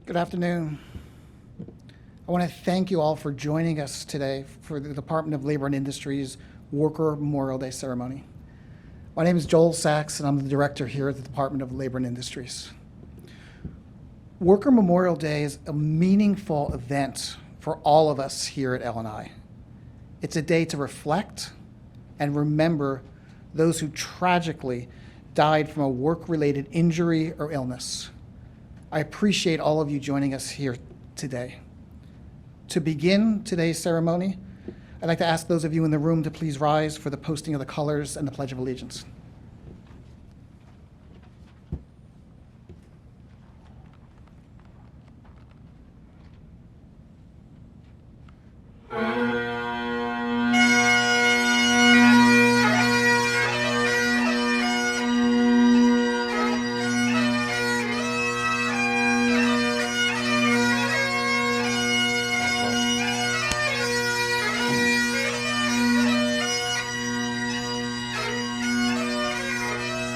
Good afternoon. I want to thank you all for joining us today for the Department of Labor and Industries Worker Memorial Day ceremony. My name is Joel Sachs, and I'm the director here at the Department of Labor and Industries. Worker Memorial Day is a meaningful event for all of us here at L&I. It's a day to reflect and remember those who tragically died from a work-related injury or illness. I appreciate all of you joining us here today. To begin today's ceremony, I'd like to ask those of you in the room to please rise for the posting of the colors and the Pledge of Allegiance.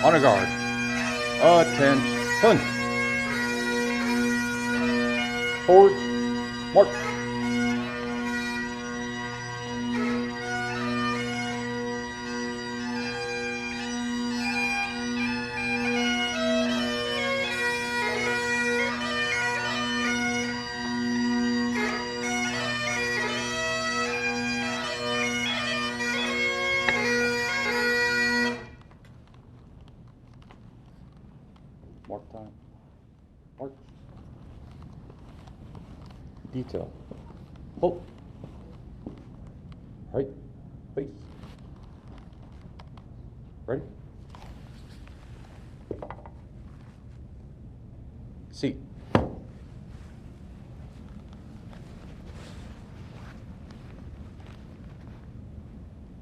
Honor guard. Attention. Forward. March. Mark time. Mark. Detail. Halt. Right. Face. Ready? Seat.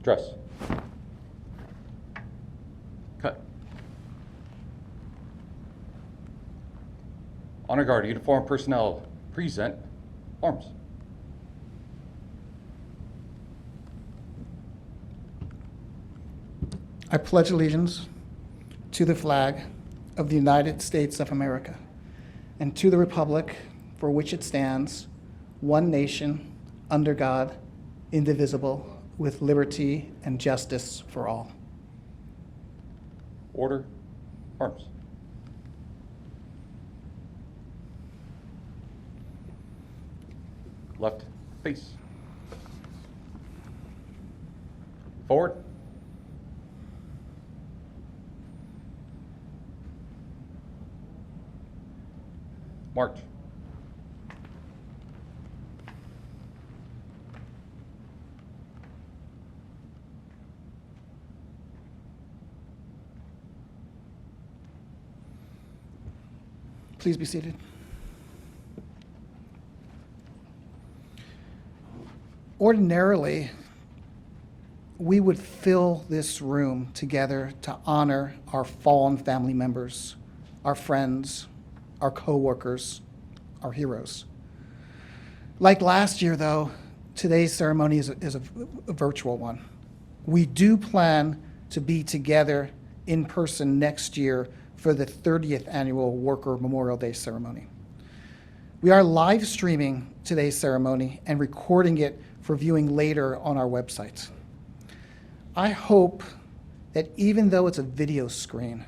Dress. Cut. Honor Guard uniformed personnel, present arms. I pledge allegiance to the flag of the United States of America and to the republic for which it stands, one nation, under God, indivisible, with liberty and justice for all. Order, arms. Left face. Forward. March. Please be seated. Ordinarily, we would fill this room together to honor our fallen family members, our friends, our co-workers, our heroes. Like last year, though, today's ceremony is a virtual one. We do plan to be together in person next year for the 30th annual Worker Memorial Day ceremony. We are live streaming today's ceremony and recording it for viewing later on our website. I hope that even though it's a video screen,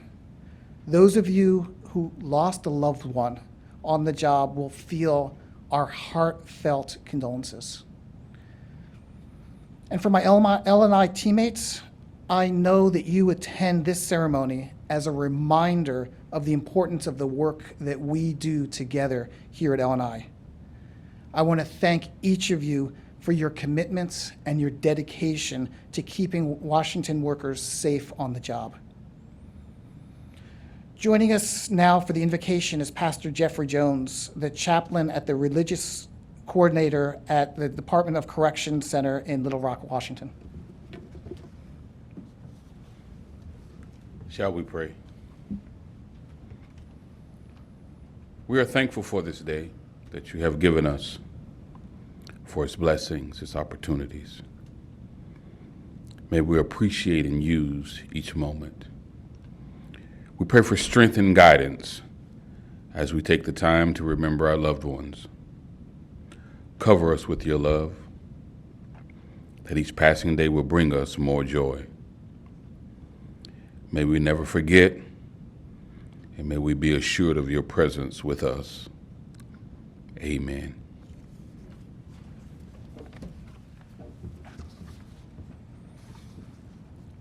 those of you who lost a loved one on the job will feel our heartfelt condolences. And for my L&I teammates, I know that you attend this ceremony as a reminder of the importance of the work that we do together here at L&I. I want to thank each of you for your commitments and your dedication to keeping Washington workers safe on the job. Joining us now for the invocation is Pastor Jeffrey Jones, the chaplain at the religious coordinator at the Department of Corrections Center in Little Rock, Washington. Shall we pray? We are thankful for this day that you have given us, for its blessings, its opportunities. May we appreciate and use each moment. We pray for strength and guidance as we take the time to remember our loved ones. Cover us with your love, that each passing day will bring us more joy. May we never forget, and may we be assured of your presence with us. Amen.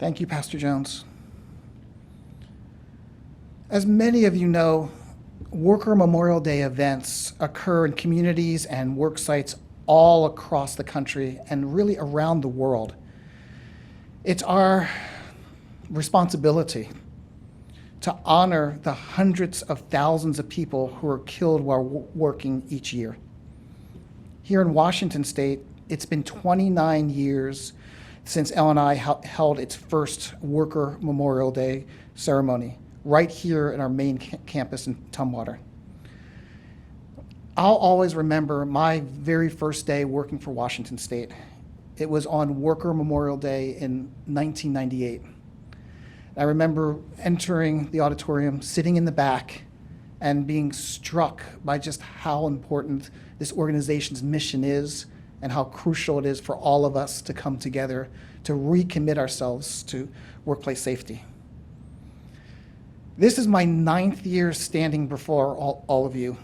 Thank you, Pastor Jones. As many of you know, Worker Memorial Day events occur in communities and work sites all across the country and really around the world. It's our responsibility to honor the hundreds of thousands of people who are killed while working each year. Here in Washington State, it's been 29 years since L&I held its first Worker Memorial Day ceremony, right here in our main campus in Tumwater. I'll always remember my very first day working for Washington State. It was on Worker Memorial Day in 1998. I remember entering the auditorium, sitting in the back, and being struck by just how important this organization's mission is and how crucial it is for all of us to come together to recommit ourselves to workplace safety. This is my 9th year standing before all of you,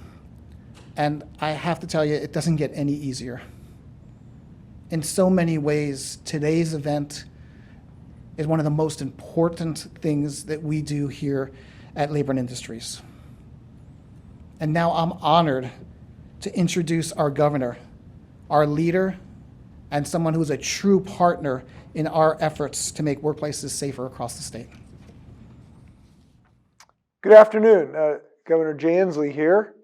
and I have to tell you, it doesn't get any easier. In so many ways, today's event is one of the most important things that we do here at Labor and Industries. And now I'm honored to introduce our governor, our leader, and someone who is a true partner in our efforts to make workplaces safer across the state. Good afternoon. Governor Jay Inslee here,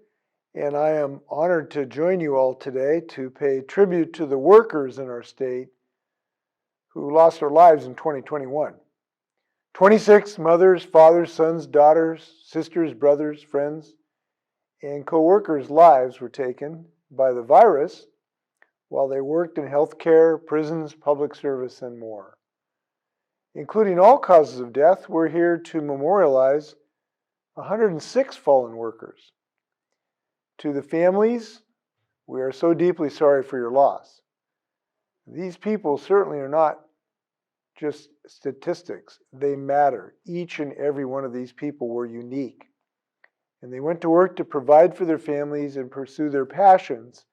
and I am honored to join you all today to pay tribute to the workers in our state who lost their lives in 2021. 26 mothers, fathers, sons, daughters, sisters, brothers, friends, and co-workers' lives were taken by the virus while they worked in healthcare, prisons, public service, and more. Including all causes of death, we're here to memorialize 106 fallen workers. To the families, we are so deeply sorry for your loss. These people certainly are not just statistics. They matter. Each and every one of these people were unique. And they went to work to provide for their families and pursue their passions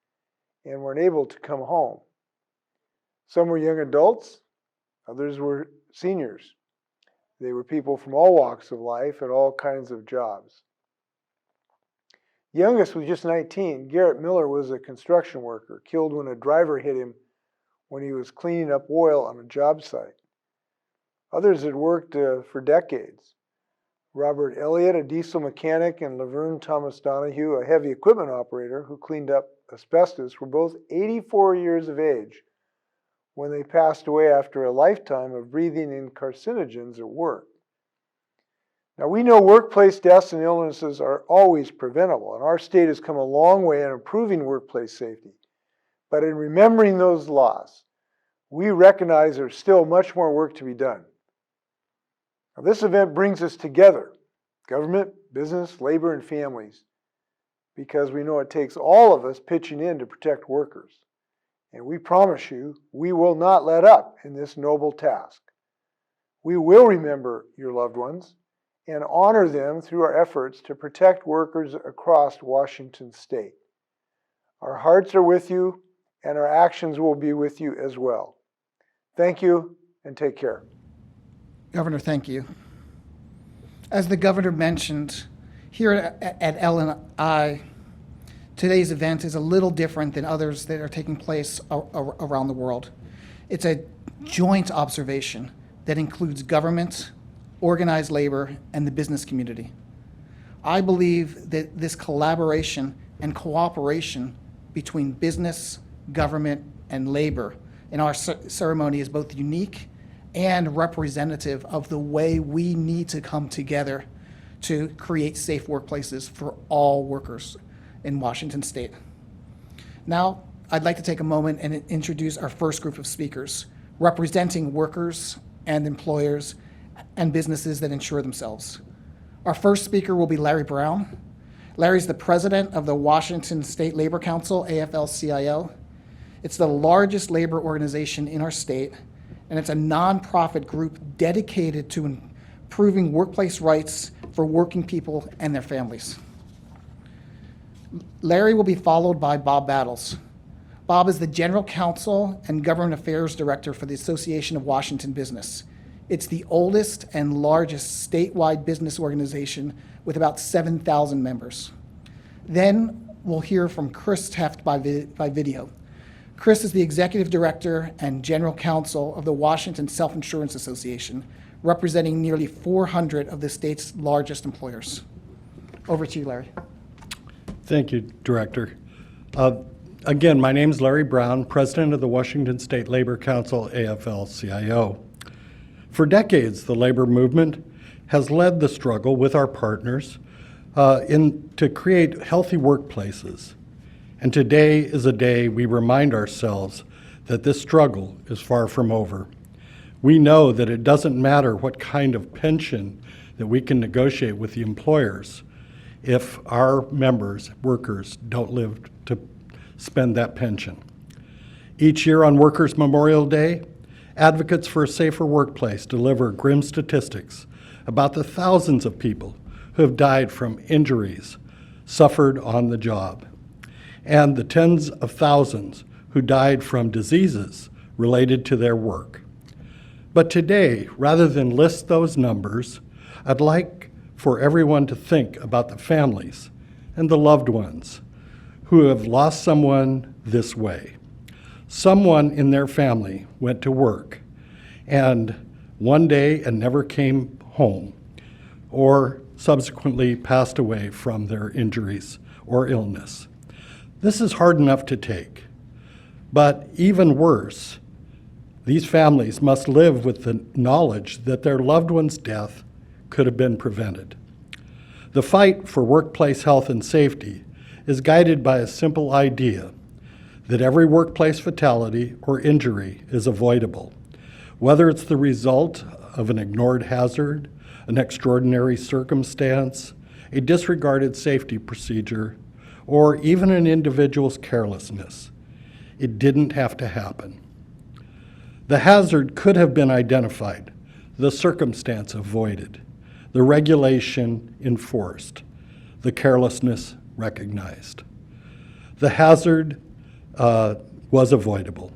and were unable to come home. Some were young adults, others were seniors. They were people from all walks of life and all kinds of jobs. The youngest was just 19. Garrett Miller was a construction worker, killed when a driver hit him when he was cleaning up oil on a job site. Others had worked for decades. Robert Elliott, a diesel mechanic, and Laverne Thomas Donahue, a heavy equipment operator who cleaned up asbestos, were both 84 years of age when they passed away after a lifetime of breathing in carcinogens at work. Now, we know workplace deaths and illnesses are always preventable, and our state has come a long way in improving workplace safety. But in remembering those lost, we recognize there's still much more work to be done. Now, this event brings us together, government, business, labor, and families, because we know it takes all of us pitching in to protect workers. And we promise you, we will not let up in this noble task. We will remember your loved ones and honor them through our efforts to protect workers across Washington State. Our hearts are with you, and our actions will be with you as well. Thank you, and take care. Governor, thank you. As the governor mentioned, here at L&I, today's event is a little different than others that are taking place around the world. It's a joint observation that includes government, organized labor, and the business community. I believe that this collaboration and cooperation between business, government, and labor in our ceremony is both unique and representative of the way we need to come together to create safe workplaces for all workers in Washington State. Now, I'd like to take a moment and introduce our first group of speakers, representing workers and employers and businesses that insure themselves. Our first speaker will be Larry Brown. Larry's the president of the Washington State Labor Council, AFL-CIO. It's the largest labor organization in our state, and it's a nonprofit group dedicated to improving workplace rights for working people and their families. Larry will be followed by Bob Battles. Bob is the General Counsel and Government Affairs Director for the Association of Washington Business. It's the oldest and largest statewide business organization with about 7,000 members. Then we'll hear from Chris Teft by video. Chris is the Executive Director and General Counsel of the Washington Self-Insurance Association, representing nearly 400 of the state's largest employers. Over to you, Larry. Thank you, Director. Again, my name is Larry Brown, President of the Washington State Labor Council, AFL-CIO. For decades, the labor movement has led the struggle with our partners to create healthy workplaces. And today is a day we remind ourselves that this struggle is far from over. We know that it doesn't matter what kind of pension that we can negotiate with the employers if our members, workers, don't live to spend that pension. Each year on Workers' Memorial Day, advocates for a safer workplace deliver grim statistics about the thousands of people who have died from injuries suffered on the job, and the tens of thousands who died from diseases related to their work. But today, rather than list those numbers, I'd like for everyone to think about the families and the loved ones who have lost someone this way. Someone in their family went to work and one day and never came home, or subsequently passed away from their injuries or illness. This is hard enough to take, but even worse, these families must live with the knowledge that their loved one's death could have been prevented. The fight for workplace health and safety is guided by a simple idea that every workplace fatality or injury is avoidable, whether it's the result of an ignored hazard, an extraordinary circumstance, a disregarded safety procedure, or even an individual's carelessness. It didn't have to happen. The hazard could have been identified, the circumstance avoided, the regulation enforced, the carelessness recognized. The hazard was avoidable.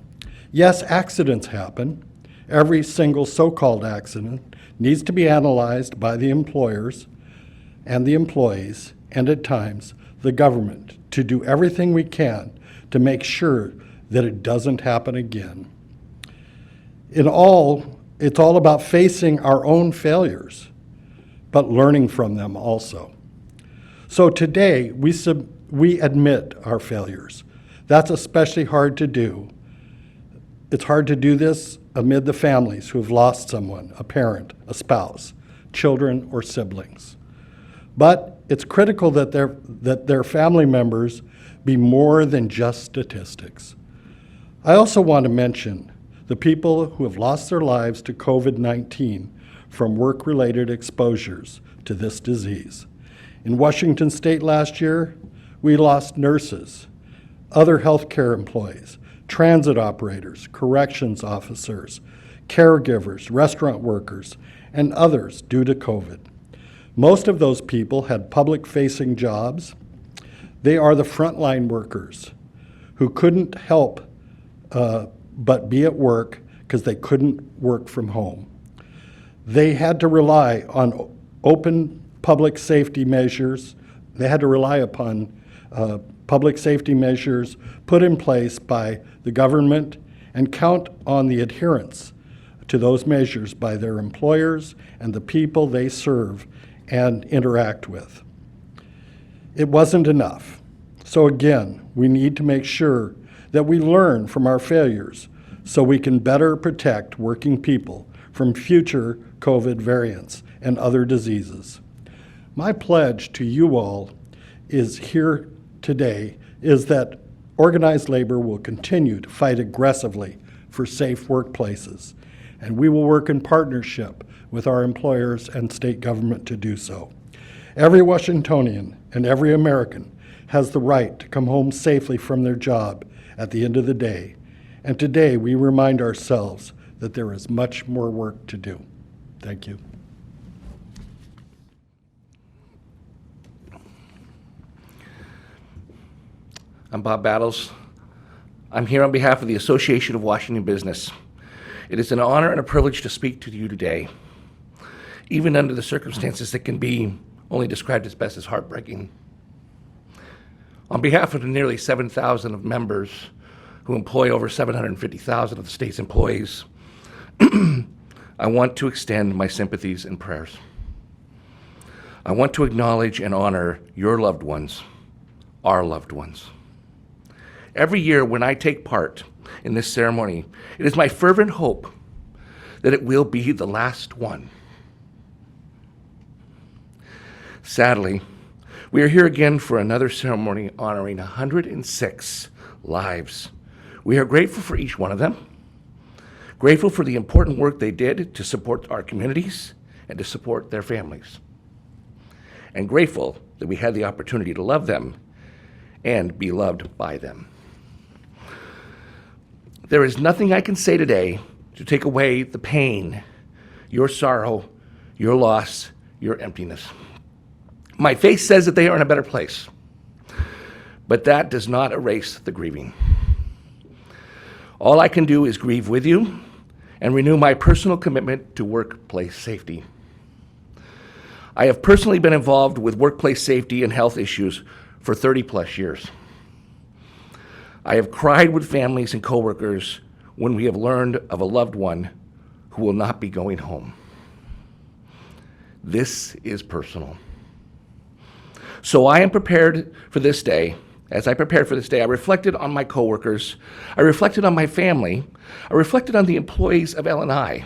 Yes, accidents happen. Every single so-called accident needs to be analyzed by the employers and the employees, and at times the government, to do everything we can to make sure that it doesn't happen again. It's all about facing our own failures, but learning from them also. So today, we admit our failures. That's especially hard to do. It's hard to do this amid the families who have lost someone, a parent, a spouse, children, or siblings. But it's critical that their family members be more than just statistics. I also want to mention the people who have lost their lives to COVID-19 from work-related exposures to this disease. In Washington State last year, we lost nurses, other healthcare employees, transit operators, corrections officers, caregivers, restaurant workers, and others due to COVID. Most of those people had public-facing jobs. They are the frontline workers who couldn't help but be at work because they couldn't work from home. They had to rely on open public safety measures. They had to rely upon public safety measures put in place by the government and count on the adherence to those measures by their employers and the people they serve and interact with. It wasn't enough. So again, we need to make sure that we learn from our failures so we can better protect working people from future COVID variants and other diseases. My pledge to you all is here today is that organized labor will continue to fight aggressively for safe workplaces, and we will work in partnership with our employers and state government to do so. Every Washingtonian and every American has the right to come home safely from their job at the end of the day, and today we remind ourselves that there is much more work to do. Thank you. I'm Bob Battles. I'm here on behalf of the Association of Washington Business. It is an honor and a privilege to speak to you today, even under the circumstances that can be only described as best as heartbreaking. On behalf of the nearly 7,000 of members who employ over 750,000 of the state's employees, I want to extend my sympathies and prayers. I want to acknowledge and honor your loved ones, our loved ones. Every year when I take part in this ceremony, it is my fervent hope that it will be the last one. Sadly, we are here again for another ceremony honoring 106 lives. We are grateful for each one of them, grateful for the important work they did to support our communities and to support their families, and grateful that we had the opportunity to love them and be loved by them. There is nothing I can say today to take away the pain, your sorrow, your loss, your emptiness. My faith says that they are in a better place, but that does not erase the grieving. All I can do is grieve with you and renew my personal commitment to workplace safety. I have personally been involved with workplace safety and health issues for 30 plus years. I have cried with families and coworkers when we have learned of a loved one who will not be going home. This is personal. So I am prepared for this day. As I prepared for this day, I reflected on my coworkers, I reflected on my family, I reflected on the employees of L&I,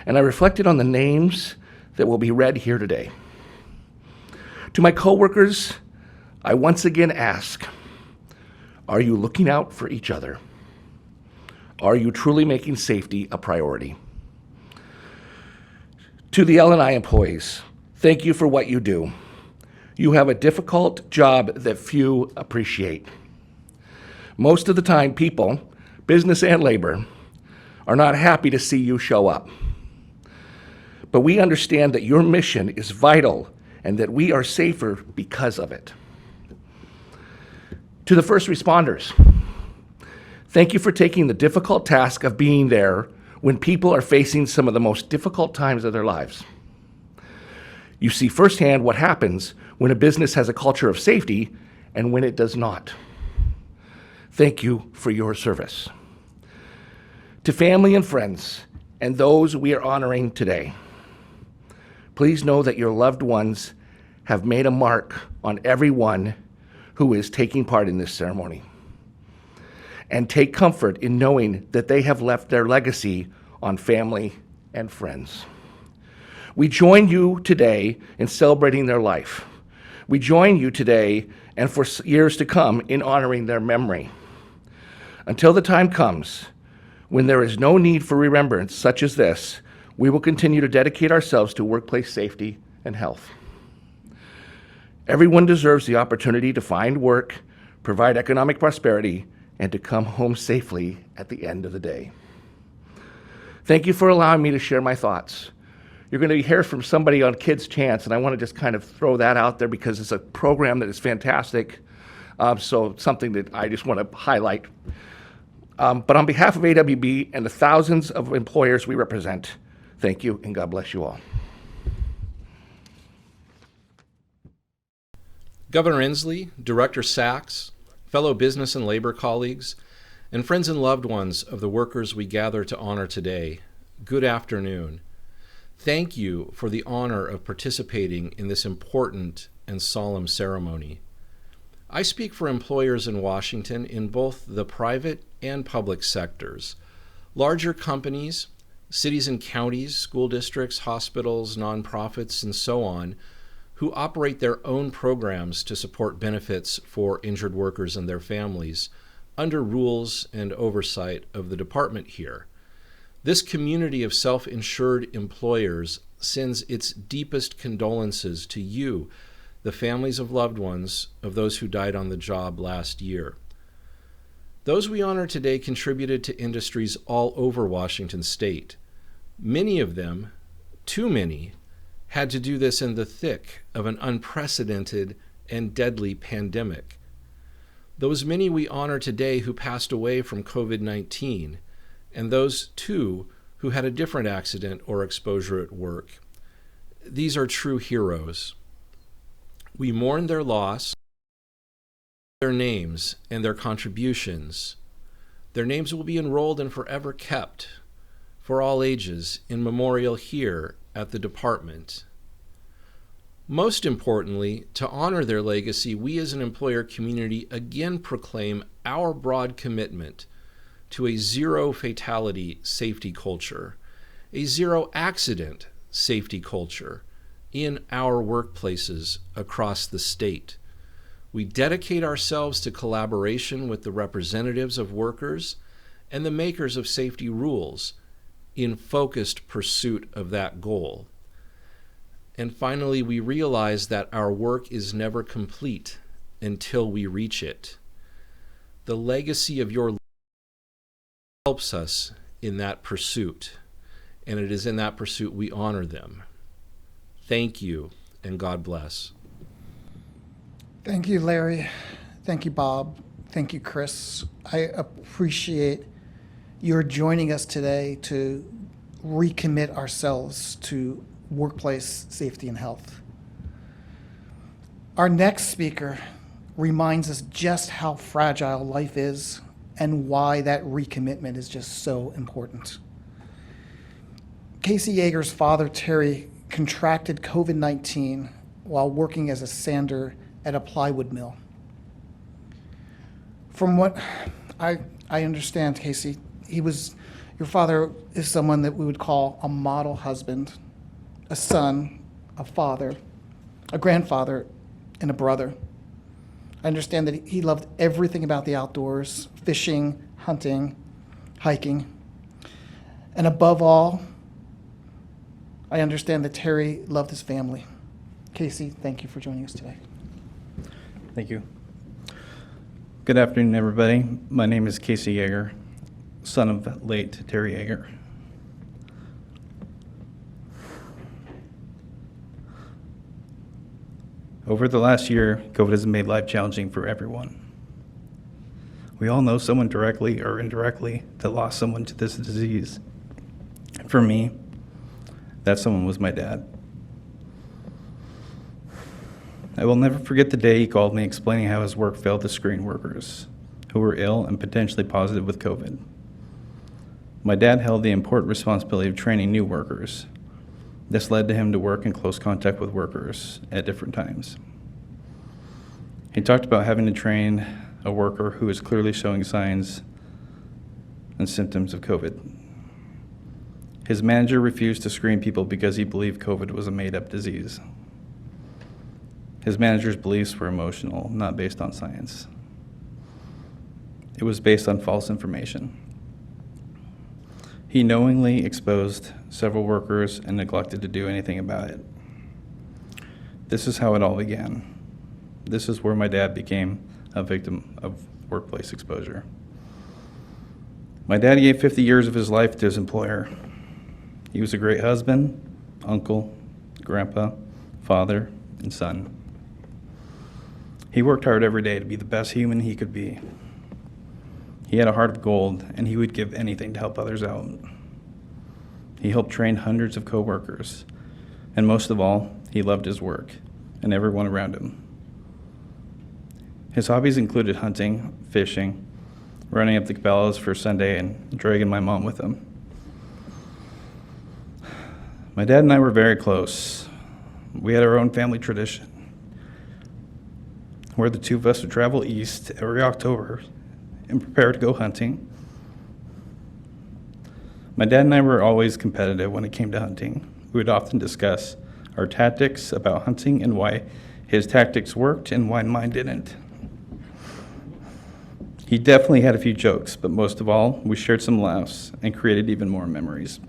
and I reflected on the names that will be read here today. To my coworkers, I once again ask, are you looking out for each other? Are you truly making safety a priority? To the L&I employees, thank you for what you do. You have a difficult job that few appreciate. Most of the time, people, business and labor, are not happy to see you show up. But we understand that your mission is vital and that we are safer because of it. To the first responders, thank you for taking the difficult task of being there when people are facing some of the most difficult times of their lives. You see firsthand what happens when a business has a culture of safety and when it does not. Thank you for your service. To family and friends and those we are honoring today, please know that your loved ones have made a mark on everyone who is taking part in this ceremony. And take comfort in knowing that they have left their legacy on family and friends. We join you today in celebrating their life. We join you today and for years to come in honoring their memory. Until the time comes when there is no need for remembrance such as this, we will continue to dedicate ourselves to workplace safety and health. Everyone deserves the opportunity to find work, provide economic prosperity, and to come home safely at the end of the day. Thank you for allowing me to share my thoughts. You're going to hear from somebody on Kids Chance, and I want to just kind of throw that out there because it's a program that is fantastic, so something that I just want to highlight. But on behalf of AWB and the thousands of employers we represent, thank you, and God bless you all. Governor Inslee, Director Sachs, fellow business and labor colleagues, and friends and loved ones of the workers we gather to honor today, good afternoon. Thank you for the honor of participating in this important and solemn ceremony. I speak for employers in Washington in both the private and public sectors. Larger companies, cities and counties, school districts, hospitals, nonprofits, and so on, who operate their own programs to support benefits for injured workers and their families under rules and oversight of the department here. This community of self-insured employers sends its deepest condolences to you, the families of loved ones of those who died on the job last year. Those we honor today contributed to industries all over Washington state. Many of them, too many, had to do this in the thick of an unprecedented and deadly pandemic. Those many we honor today who passed away from COVID-19 and those, too, who had a different accident or exposure at work. These are true heroes. We mourn their loss, their names, and their contributions. Their names will be enrolled and forever kept for all ages in memorial here at the department. Most importantly, to honor their legacy, we as an employer community again proclaim our broad commitment to a zero fatality safety culture, a zero accident safety culture in our workplaces across the state. We dedicate ourselves to collaboration with the representatives of workers and the makers of safety rules in focused pursuit of that goal. And finally, we realize that our work is never complete until we reach it. The legacy of your life helps us in that pursuit, and it is in that pursuit we honor them. Thank you, and God bless. Thank you, Larry. Thank you, Bob. Thank you, Chris. I appreciate your joining us today to recommit ourselves to workplace safety and health. Our next speaker reminds us just how fragile life is and why that recommitment is just so important. Casey Yeager's father, Terry, contracted COVID-19 while working as a sander at a plywood mill. From what I understand, Casey, your father is someone that we would call a model husband, a son, a father, a grandfather, and a brother. I understand that he loved everything about the outdoors, fishing, hunting, hiking. And above all, I understand that Terry loved his family. Casey, thank you for joining us today. Thank you. Good afternoon, everybody. My name is Casey Yeager, son of late Terry Yeager. Over the last year, COVID has made life challenging for everyone. We all know someone directly or indirectly that lost someone to this disease. For me, that someone was my dad. I will never forget the day he called me explaining how his work failed to screen workers who were ill and potentially positive with COVID. My dad held the important responsibility of training new workers. This led to him to work in close contact with workers at different times. He talked about having to train a worker who is clearly showing signs and symptoms of COVID. His manager refused to screen people because he believed COVID was a made-up disease. His manager's beliefs were emotional, not based on science. It was based on false information. He knowingly exposed several workers and neglected to do anything about it. This is how it all began. This is where my dad became a victim of workplace exposure. My dad gave 50 years of his life to his employer. He was a great husband, uncle, grandpa, father, and son. He worked hard every day to be the best human he could be. He had a heart of gold, and he would give anything to help others out. He helped train hundreds of coworkers, and most of all, he loved his work and everyone around him. His hobbies included hunting, fishing, running up the Cabela's for Sunday, and dragging my mom with him. My dad and I were very close. We had our own family tradition, where the two of us would travel east every October and prepare to go hunting. My dad and I were always competitive when it came to hunting. We would often discuss our tactics about hunting and why his tactics worked and why mine didn't. He definitely had a few jokes, but most of all, we shared some laughs and created even more memories.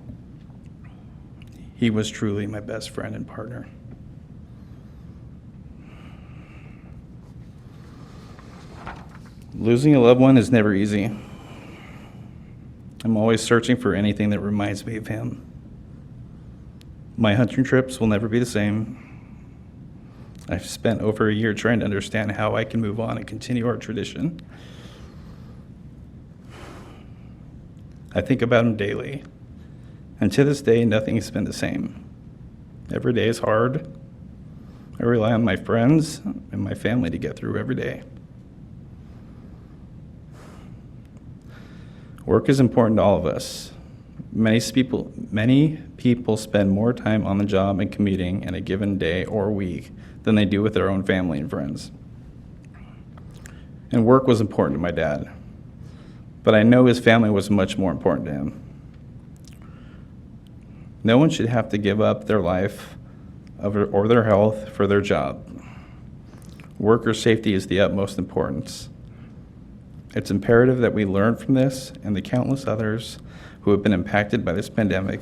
He was truly my best friend and partner. Losing a loved one is never easy. I'm always searching for anything that reminds me of him. My hunting trips will never be the same. I've spent over a year trying to understand how I can move on and continue our tradition. I think about him daily. And to this day, nothing has been the same. Every day is hard. I rely on my friends and my family to get through every day. Work is important to all of us. Many people spend more time on the job and commuting in a given day or week than they do with their own family and friends. And work was important to my dad, but I know his family was much more important to him. No one should have to give up their life or their health for their job. Worker safety is the utmost importance. It's imperative that we learn from this and the countless others who have been impacted by this pandemic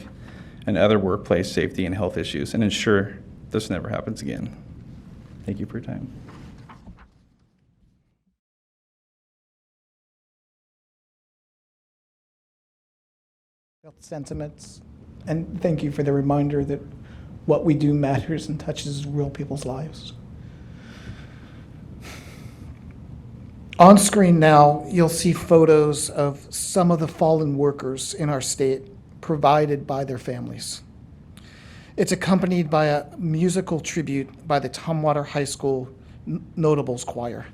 and other workplace safety and health issues and ensure this never happens again. Thank you for your time. Sentiments, and thank you for the reminder that what we do matters and touches real people's lives. On screen now, you'll see photos of some of the fallen workers in our state provided by their families. It's accompanied by a musical tribute by the Tumwater High School Notables Choir.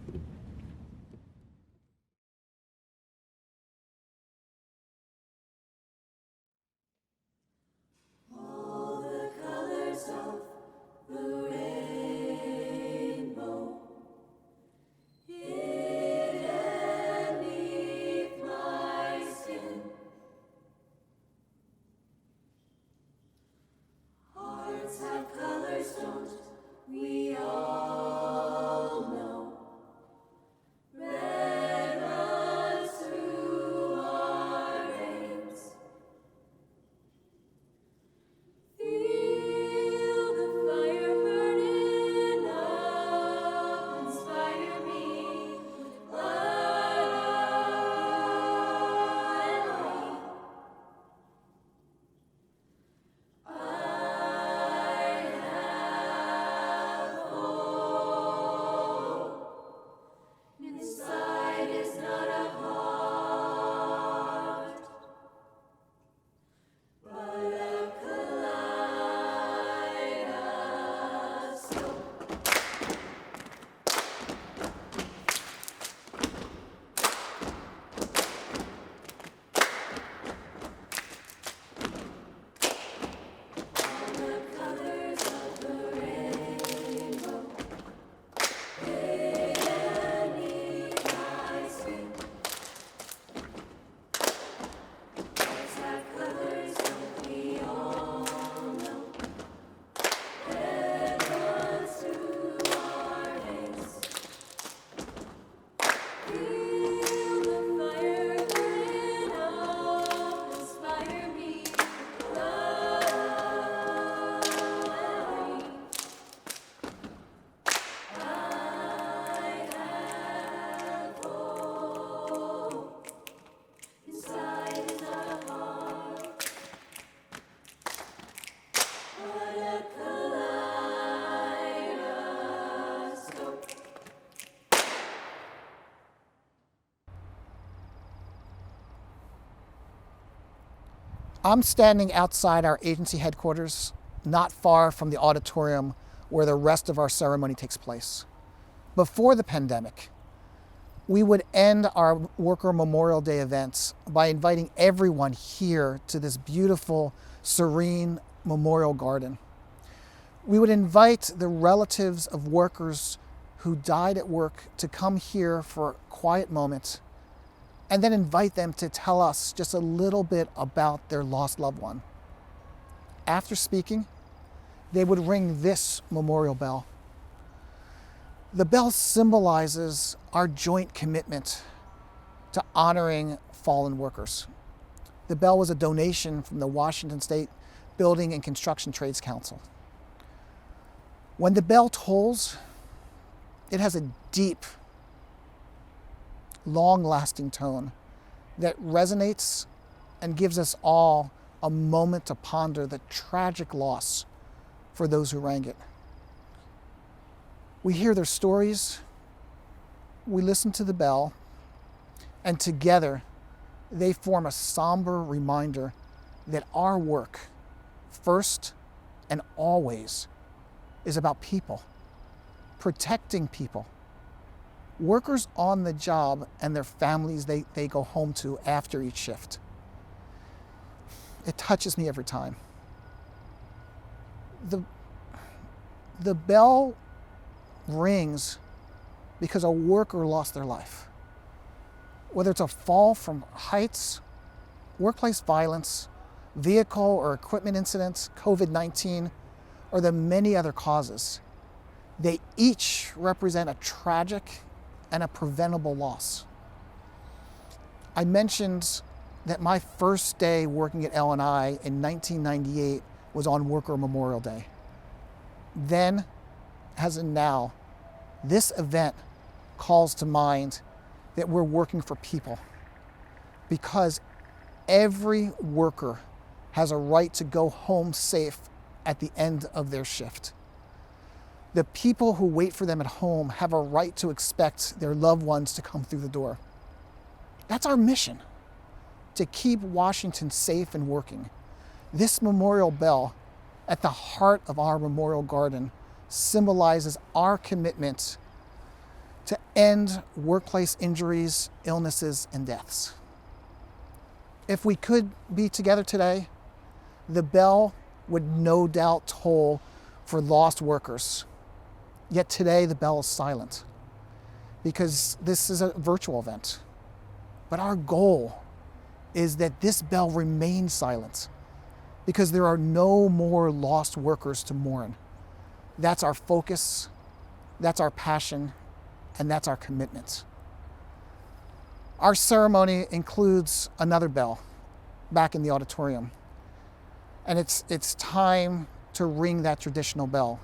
I'm standing outside our agency headquarters, not far from the auditorium where the rest of our ceremony takes place. Before the pandemic, we would end our Worker Memorial Day events by inviting everyone here to this beautiful, serene memorial garden. We would invite the relatives of workers who died at work to come here for a quiet moment, and then invite them to tell us just a little bit about their lost loved one. After speaking, they would ring this memorial bell. The bell symbolizes our joint commitment to honoring fallen workers. The bell was a donation from the Washington State Building and Construction Trades Council. When the bell tolls, it has a deep, long-lasting tone that resonates and gives us all a moment to ponder the tragic loss for those who rang it. We hear their stories, we listen to the bell, and together they form a somber reminder that our work, first and always, is about people, protecting people. Workers on the job and their families they go home to after each shift. It touches me every time. The bell rings because a worker lost their life. Whether it's a fall from heights, workplace violence, vehicle or equipment incidents, COVID-19, or the many other causes, they each represent a tragic and a preventable loss. I mentioned that my first day working at L&I in 1998 was on Worker Memorial Day. Then, as in now, this event calls to mind that we're working for people, because every worker has a right to go home safe at the end of their shift. The people who wait for them at home have a right to expect their loved ones to come through the door. That's our mission, to keep Washington safe and working. This memorial bell at the heart of our memorial garden symbolizes our commitment to end workplace injuries, illnesses, and deaths. If we could be together today, the bell would no doubt toll for lost workers. Yet today the bell is silent because this is a virtual event. But our goal is that this bell remains silent because there are no more lost workers to mourn. That's our focus, that's our passion, and that's our commitment. Our ceremony includes another bell back in the auditorium. And it's time to ring that traditional bell.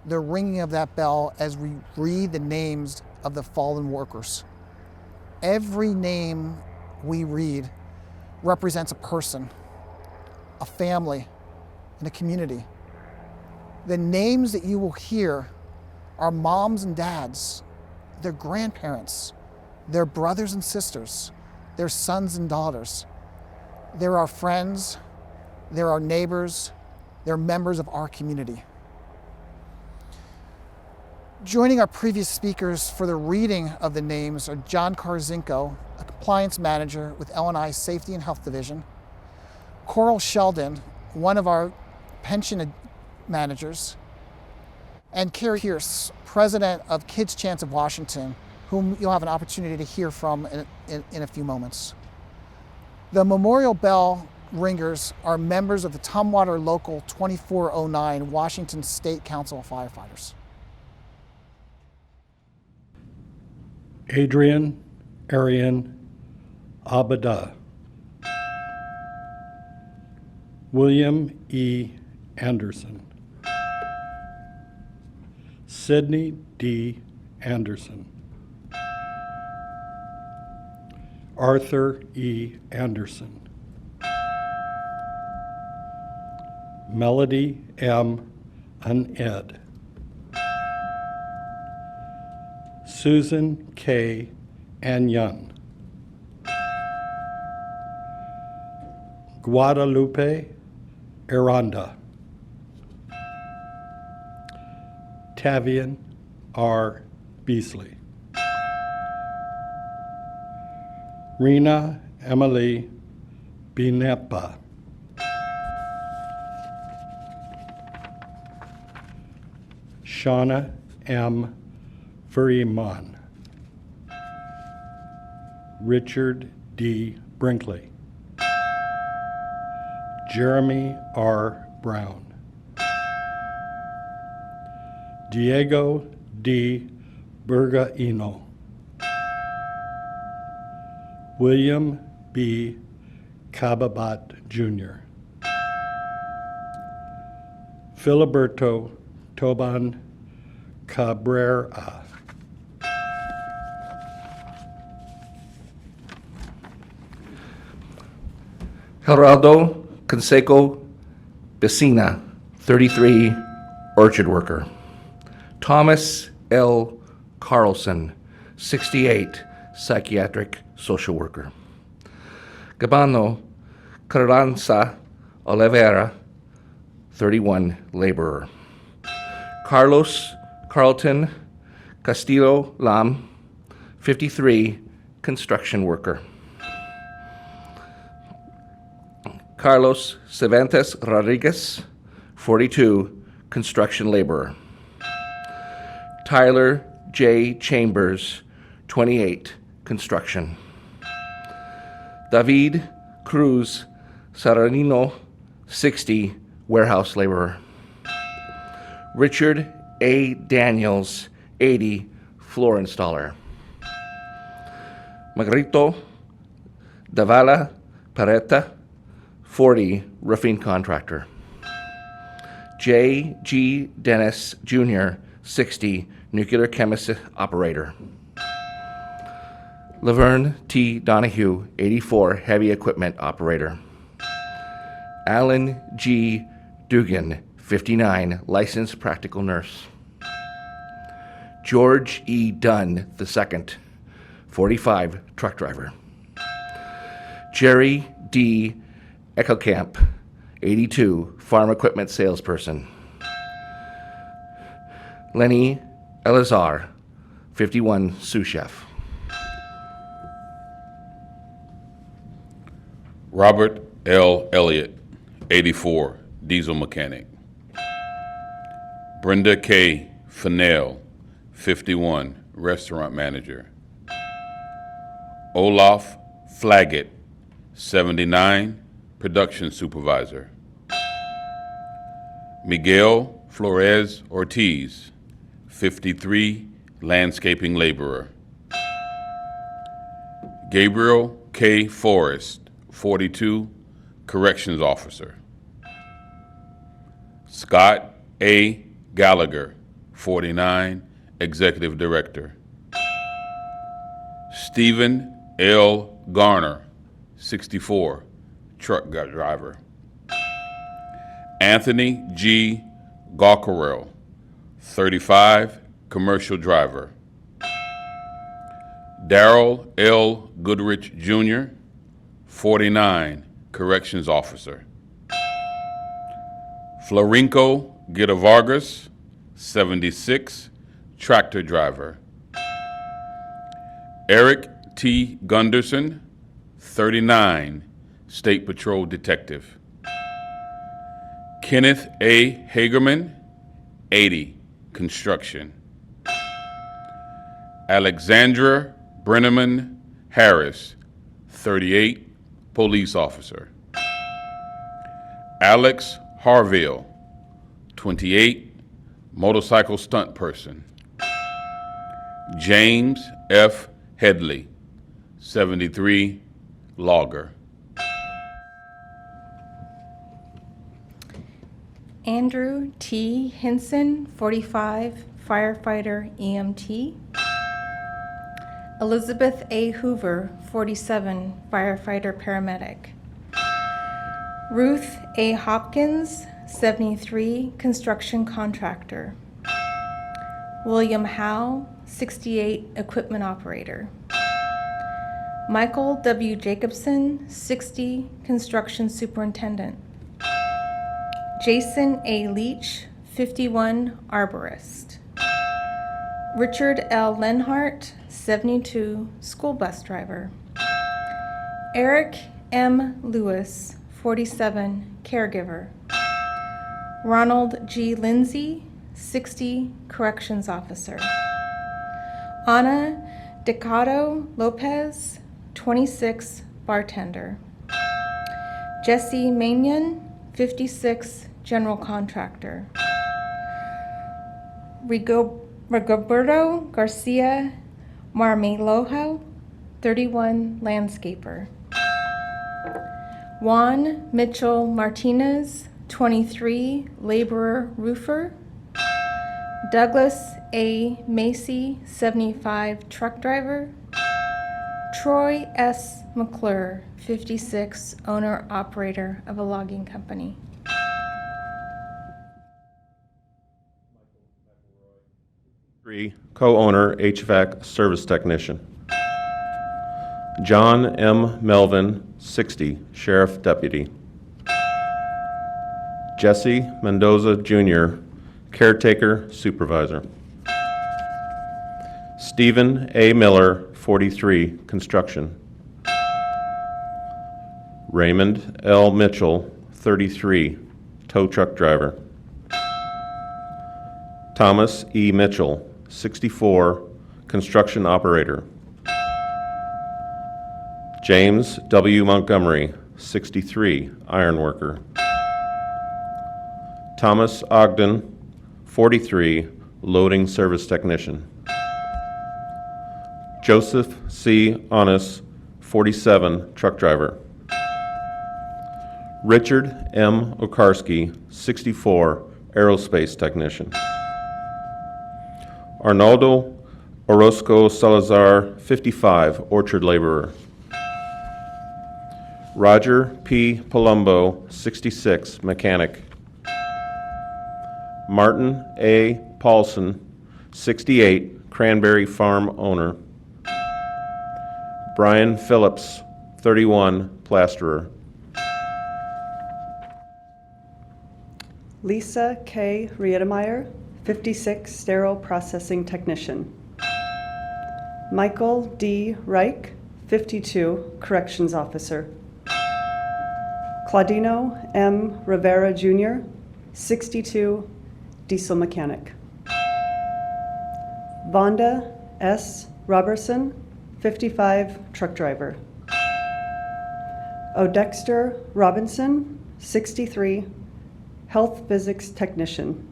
The ringing of that bell as we read the names of the fallen workers. Every name we read represents a person, a family, and a community. The names that you will hear are moms and dads, their grandparents, their brothers and sisters, their sons and daughters. They're our friends, they're our neighbors, they're members of our community. Joining our previous speakers for the reading of the names are John Karzinko, a compliance manager with L&I Safety and Health Division, Coral Sheldon, one of our pension managers, and Carrie Pierce, president of Kids Chance of Washington, whom you'll have an opportunity to hear from in a few moments. The memorial bell ringers are members of the Tumwater Local 2409 Washington State Council of Firefighters. Adrian Arian Abada. William E. Anderson. Sidney D. Anderson. Arthur E. Anderson. Melody M. Uned. Susan K. Anyan. Guadalupe Aranda. Tavian R. Beasley. Rena Emily Binepa. Shauna M. Furiman. Richard D. Brinkley. Jeremy R. Brown. Diego D. Bergaino. William B. Cababat Jr. Filiberto Toban Cabrera. Geraldo Canseco Becina, 33, orchard worker. Thomas L. Carlson, 68, psychiatric social worker. Gabano Carranza Oliveira, 31, laborer. Carlos Carlton Castillo Lam, 53, construction worker. Carlos Cervantes Rodriguez, 42, construction laborer. Tyler J. Chambers, 28, construction. David Cruz Saranino, 60, warehouse laborer. Richard A. Daniels, 80, floor installer. Margarito Davala Pareta, 40, roofing contractor. J. G. Dennis Jr., 60, nuclear chemist operator. Laverne T. Donahue, 84, heavy equipment operator. Alan G. Dugan, 59, licensed practical nurse. George E. Dunn II, 45, truck driver. Jerry D. Eckelkamp, 82, farm equipment salesperson. Lenny Elazar, 51, sous chef. Robert L. Elliott, 84, diesel mechanic. Brenda K. Fennell, 51, restaurant manager. Olaf Flaggett, 79, production supervisor. Miguel Flores Ortiz, 53, landscaping laborer. Gabriel K. Forrest, 42, corrections officer. Scott A. Gallagher, 49, executive director. Stephen L. Garner, 64, truck driver. Anthony G. Gockerell, 35, commercial driver. Darrell L. Goodrich Jr., 49, corrections officer. Florinko Gita Vargas, 76, tractor driver. Eric T. Gunderson, 39, State Patrol detective. Kenneth A. Hagerman, 80, construction. Alexandra Brenneman Harris, 38, police officer. Alex Harville, 28, motorcycle stunt person. James F. Headley, 73, logger. Andrew T. Hinson, 45, firefighter EMT. Elizabeth A. Hoover, 47, firefighter paramedic. Ruth A. Hopkins, 73, construction contractor. William Howe, 68, equipment operator. Michael W. Jacobson, 60, construction superintendent. Jason A. Leach, 51, arborist. Richard L. Lenhart, 72, school bus driver. Eric M. Lewis, 47, caregiver. Ronald G. Lindsay, 60, corrections officer. Ana Decado Lopez, 26, bartender. Jesse Manion, 56, general contractor. Rigoberto Garcia Marmelojo, 31, landscaper. Juan Mitchell Martinez, 23, laborer roofer. Douglas A. Macy, 75, truck driver. Troy S. McClure, 56, owner-operator of a logging company. Co-owner HVAC service technician. John M. Melvin, 60, Sheriff Deputy. Jesse Mendoza, Jr., Caretaker Supervisor. Stephen A. Miller, 43, Construction. Raymond L. Mitchell, 33, Tow Truck Driver. Thomas E. Mitchell, 64, Construction Operator. James W. Montgomery, 63, Ironworker. Thomas Ogden, 43, Loading Service Technician. Joseph C. Onis, 47, Truck Driver. Richard M. Okarski, 64, Aerospace Technician. Arnaldo Orozco Salazar, 55, Orchard Laborer. Roger P. Palumbo, 66, Mechanic. Martin A. Paulson, 68, Cranberry Farm Owner. Brian Phillips, 31, Plasterer. Lisa K. Riedemeyer, 56, Sterile Processing Technician. Michael D. Reich, 52, Corrections Officer. Claudino M. Rivera Jr., 62, Diesel Mechanic. Vonda S. Robertson, 55, Truck Driver. Odexter Robinson, 63, Health Physics Technician.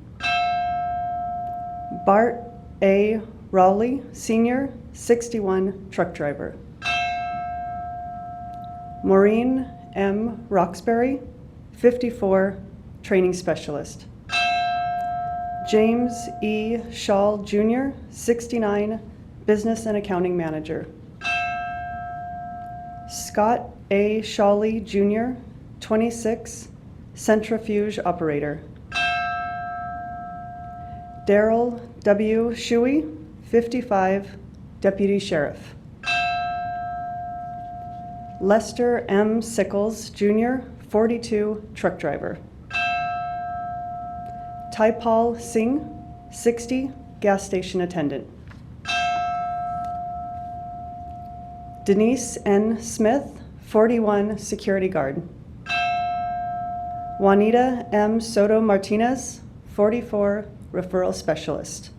Bart A. Rowley, Sr., 61, Truck Driver. Maureen M. Roxbury, 54, Training Specialist. James E. Shaw, Jr., 69, Business and Accounting Manager. Scott A. Shawley, Jr., 26, Centrifuge Operator. Daryl W. Shuey, 55, Deputy Sheriff. Lester M. Sickles, Jr., 42, Truck Driver. Taipal Singh, 60, Gas Station Attendant. Denise N. Smith, 41, Security Guard. Juanita M. Soto Martinez, 44, Referral Specialist.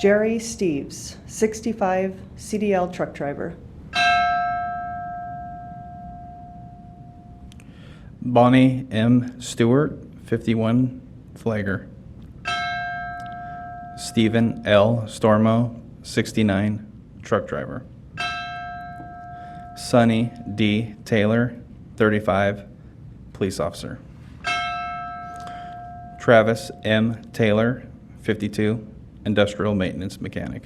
Jerry Steves, 65, CDL Truck Driver. Bonnie M. Stewart, 51, Flagger. Stephen L. Stormo, 69, Truck Driver. Sonny D. Taylor, 35, Police Officer. Travis M. Taylor, 52, Industrial Maintenance Mechanic.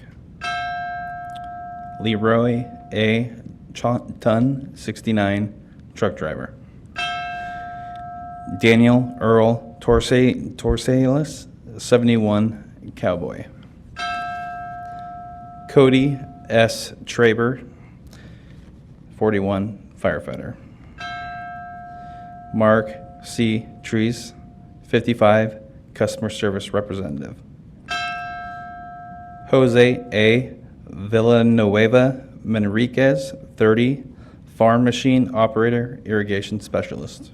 Leroy A. Tun, 69, Truck Driver. Daniel Earl Torsalis, 71, Cowboy. Cody S. Traber, 41, Firefighter. Mark C. Trees, 55, Customer Service Representative. Jose A. Villanueva Manriquez, 30, Farm Machine Operator, Irrigation Specialist.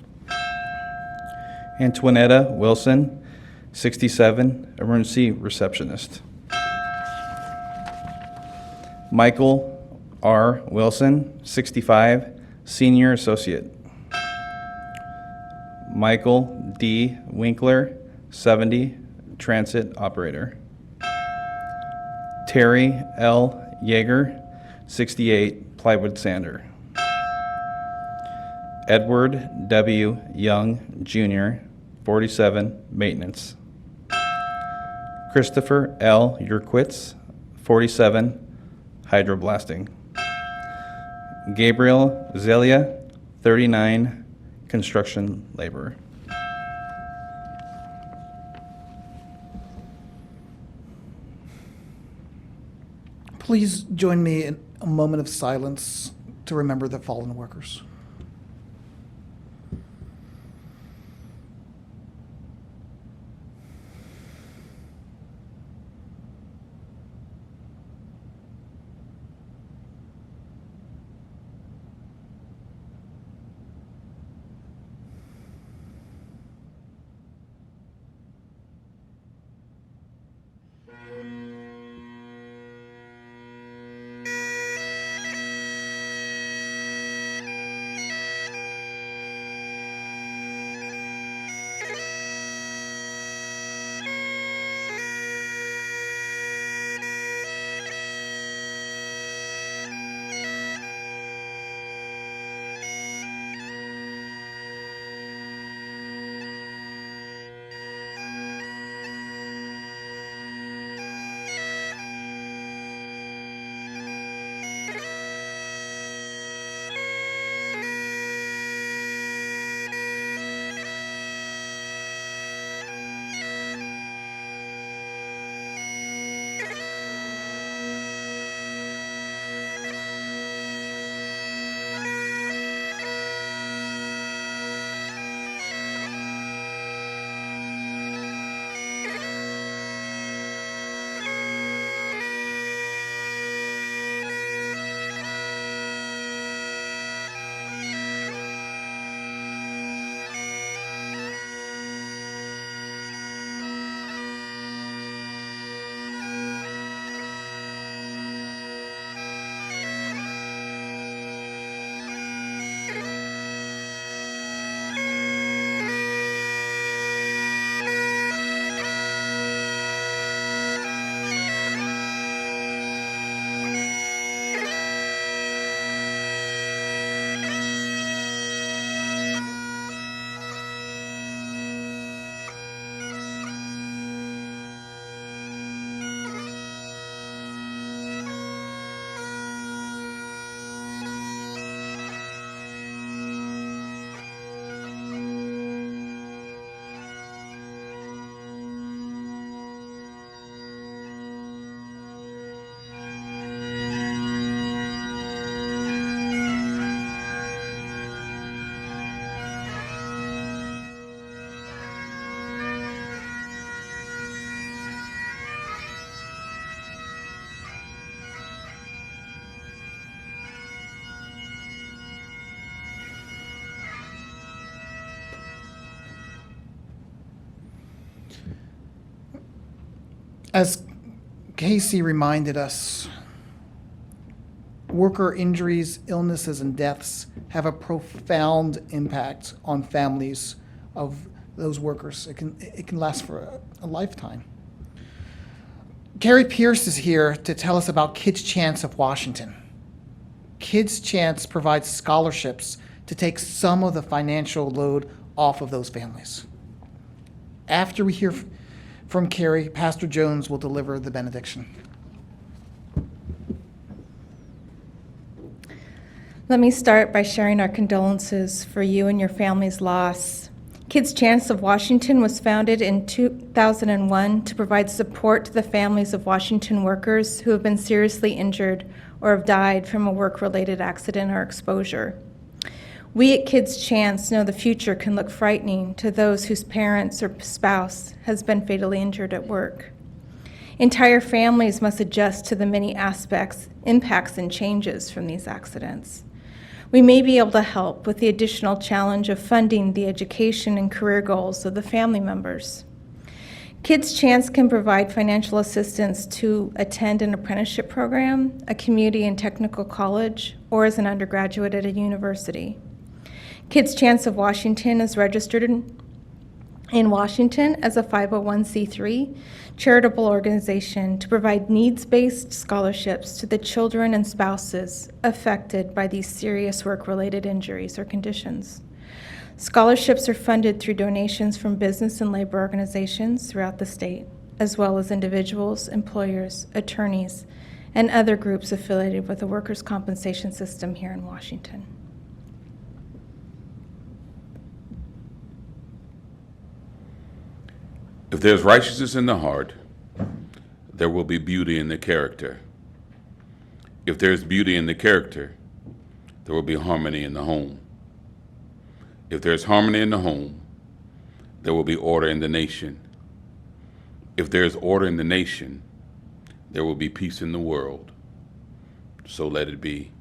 Antoinetta Wilson, 67, Emergency Receptionist. Michael R. Wilson, 65, Senior Associate. Michael D. Winkler, 70, Transit Operator. Terry L. Yeager, 68, Plywood Sander. Edward W. Young, Jr., 47, Maintenance. Christopher L. Yurkwitz, 47, Hydroblasting. Gabriel Zelia, 39, Construction Laborer. Please join me in a moment of silence to remember the fallen workers. As Casey reminded us, worker injuries, illnesses, and deaths have a profound impact on families of those workers. It can last for a lifetime. Carrie Pierce is here to tell us about Kids Chance of Washington. Kids Chance provides scholarships to take some of the financial load off of those families. After we hear from Carrie, Pastor Jones will deliver the benediction. Let me start by sharing our condolences for you and your family's loss. Kids Chance of Washington was founded in 2001 to provide support to the families of Washington workers who have been seriously injured or have died from a work-related accident or exposure. We at Kids Chance know the future can look frightening to those whose parents or spouse has been fatally injured at work. Entire families must adjust to the many impacts, and changes from these accidents. We may be able to help with the additional challenge of funding the education and career goals of the family members. Kids Chance can provide financial assistance to attend an apprenticeship program, a community and technical college, or as an undergraduate at a university. Kids Chance of Washington is registered in Washington as a 501c3 charitable organization to provide needs-based scholarships to the children and spouses affected by these serious work-related injuries or conditions. Scholarships are funded through donations from business and labor organizations throughout the state, as well as individuals, employers, attorneys, and other groups affiliated with the workers' compensation system here in Washington. If there's righteousness in the heart, there will be beauty in the character. If there's beauty in the character, there will be harmony in the home. If there's harmony in the home, there will be order in the nation. If there's order in the nation, there will be peace in the world. So let it be.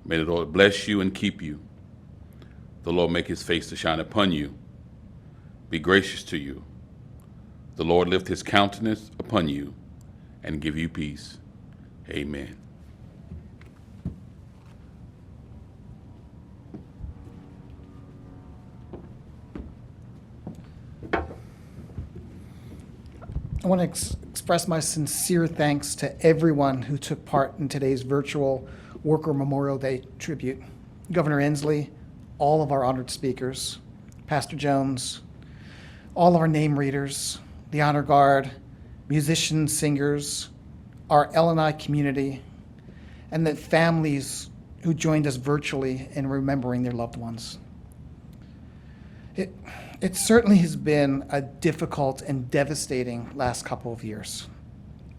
May the Lord bless you and keep you. The Lord make his face to shine upon you, be gracious to you. The Lord lift his countenance upon you and give you peace. Amen. I want to express my sincere thanks to everyone who took part in today's virtual Worker Memorial Day tribute. Governor Inslee, all of our honored speakers, Pastor Jones, all of our name readers, the honor guard, musicians, singers, our LNI community, and the families who joined us virtually in remembering their loved ones. It certainly has been a difficult and devastating last couple of years.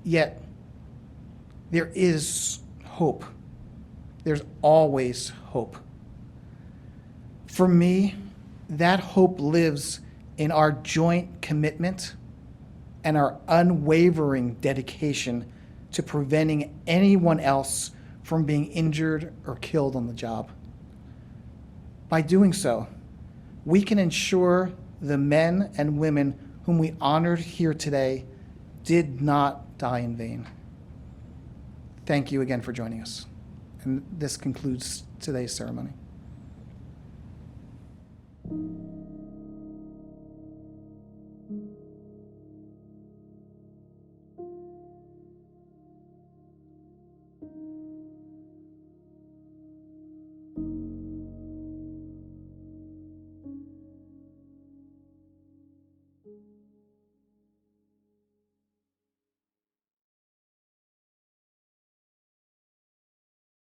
Yet, there is hope. There's always hope. For me, that hope lives in our joint commitment and our unwavering dedication to preventing anyone else from being injured or killed on the job. By doing so, we can ensure the men and women whom we honored here today did not die in vain. Thank you again for joining us. And this concludes today's ceremony.